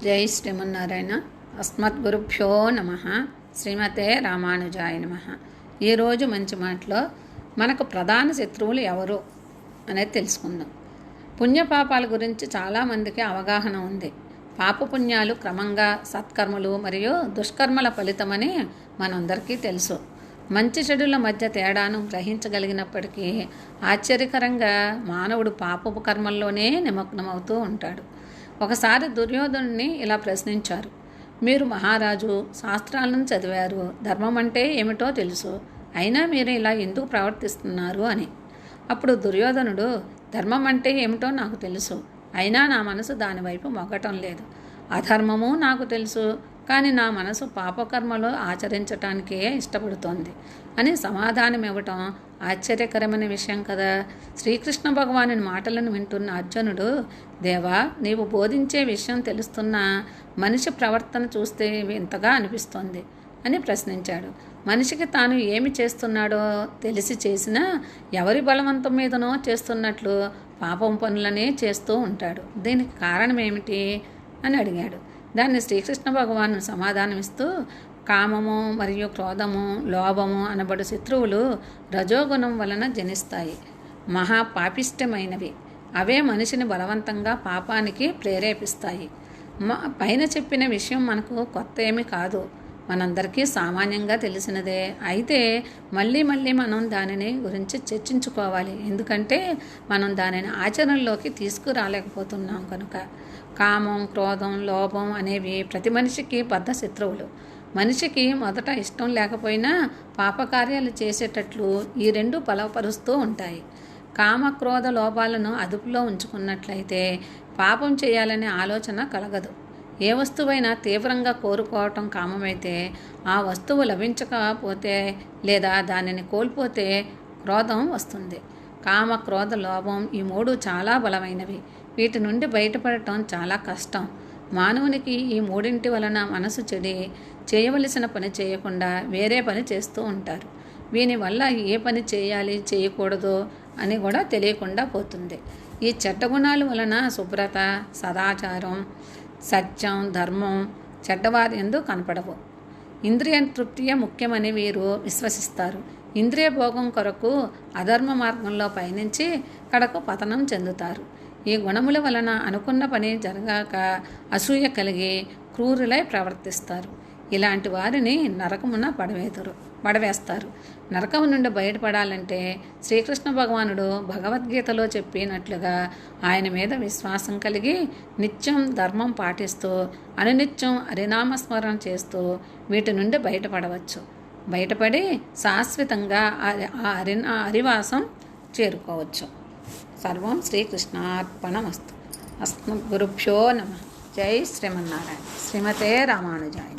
జై శ్రీమన్నారాయణ. అస్మద్గురుభ్యో నమ. శ్రీమతే రామానుజాయ నమ. ఈరోజు మంచి మాటలో మనకు ప్రధాన శత్రువులు ఎవరు అనేది తెలుసుకుందాం. పుణ్యపాపాల గురించి చాలామందికి అవగాహన ఉంది. పాపపుణ్యాలు క్రమంగా సత్కర్మలు మరియు దుష్కర్మల ఫలితమని మనందరికీ తెలుసు. మంచి చెడుల మధ్య తేడాను గ్రహించగలిగినప్పటికీ ఆశ్చర్యకరంగా మానవుడు పాపపు కర్మల్లోనే నిమగ్నమవుతూ ఉంటాడు. ఒకసారి దుర్యోధనుని ఇలా ప్రశ్నించారు. మీరు మహారాజు, శాస్త్రాలను చదివారు, ధర్మం అంటే ఏమిటో తెలుసు, అయినా మీరు ఇలా ఎందుకు ప్రవర్తిస్తున్నారు అని. అప్పుడు దుర్యోధనుడు, ధర్మం అంటే ఏమిటో నాకు తెలుసు, అయినా నా మనసు దానివైపు మొగ్గటం లేదు. అధర్మము నాకు తెలుసు, కానీ నా మనసు పాపకర్మలు ఆచరించటానికే ఇష్టపడుతోంది అని సమాధానం ఇవ్వటం ఆశ్చర్యకరమైన విషయం కదా. శ్రీకృష్ణ భగవాను మాటలను వింటున్న అర్జునుడు, దేవా, నీవు బోధించే విషయం తెలుస్తున్నా మనిషి ప్రవర్తన చూస్తే వింతగా అనిపిస్తోంది అని ప్రశ్నించాడు. మనిషికి తాను ఏమి చేస్తున్నాడో తెలిసి చేసినా ఎవరి బలవంతం మీదనో చేస్తున్నట్లు పాపం పనులనే చేస్తూ ఉంటాడు. దీనికి కారణం ఏమిటి అని అడిగాడు. దాన్ని శ్రీకృష్ణ భగవాను సమాధానమిస్తూ, కామము మరియు క్రోధము, లోభము అనబడు శత్రువులు రజోగుణం వలన జనిస్తాయి. మహాపాపిష్టమైనవి. అవే మనిషిని బలవంతంగా పాపానికి ప్రేరేపిస్తాయి. పైన చెప్పిన విషయం మనకు కొత్త ఏమీ కాదు, మనందరికీ సామాన్యంగా తెలిసినదే. అయితే మళ్ళీ మనం దానిని గురించి చర్చించుకోవాలి, ఎందుకంటే మనం దానిని ఆచరణలోకి తీసుకురాలేకపోతున్నాం కనుక. కామం, క్రోధం, లోభం అనేవి ప్రతి మనిషికి బద్ధ శత్రువులు. మనిషికి మొదట ఇష్టం లేకపోయినా పాపకార్యాలు చేసేటట్లు ఈ రెండు బలపరుస్తూ ఉంటాయి. కామ, క్రోధ, లోపాలను అదుపులో ఉంచుకున్నట్లయితే పాపం చేయాలనే ఆలోచన కలగదు. ఏ వస్తువైనా తీవ్రంగా కోరుకోవటం కామమైతే ఆ వస్తువు లభించకపోతే లేదా దానిని కోల్పోతే క్రోధం వస్తుంది. కామ, క్రోధ, లోభం ఈ మూడు చాలా బలమైనవి. వీటి నుండి బయటపడటం చాలా కష్టం. మానవునికి ఈ మూడింటి వలన మనసు చెడి చేయవలసిన పని చేయకుండా వేరే పని చేస్తూ ఉంటారు. వీని వల్ల ఏ పని చేయాలి చేయకూడదు అని కూడా తెలియకుండా పోతుంది. ఈ చెడ్డ గుణాల వలన శుభ్రత, సదాచారం, సత్యం, ధర్మం చెడ్డవారి యందు కనపడవు. ఇంద్రియ తృప్తియే ముఖ్యమని వీరు విశ్వసిస్తారు. ఇంద్రియ భోగం కొరకు అధర్మ మార్గంలో పయనించి కడకు పతనం చెందుతారు. ఈ గుణముల వలన అనుకున్న పని జరగాక అసూయ కలిగి క్రూరులై ప్రవర్తిస్తారు. ఇలాంటి వారిని నరకమున పడవేస్తారు. నరకము నుండి బయటపడాలంటే శ్రీకృష్ణ భగవానుడు భగవద్గీతలో చెప్పినట్లుగా ఆయన మీద విశ్వాసం కలిగి నిత్యం ధర్మం పాటిస్తూ అనునిత్యం హరినామస్మరణ చేస్తూ వీటి నుండి బయటపడవచ్చు. బయటపడి శాశ్వతంగా ఆ హరివాసం చేరుకోవచ్చు. సర్వం శ్రీకృష్ణార్పణమస్తు. అస్మద్గురుభ్యో నమ. జై శ్రీమన్నారాయణ. శ్రీమతే రామానుజాయ.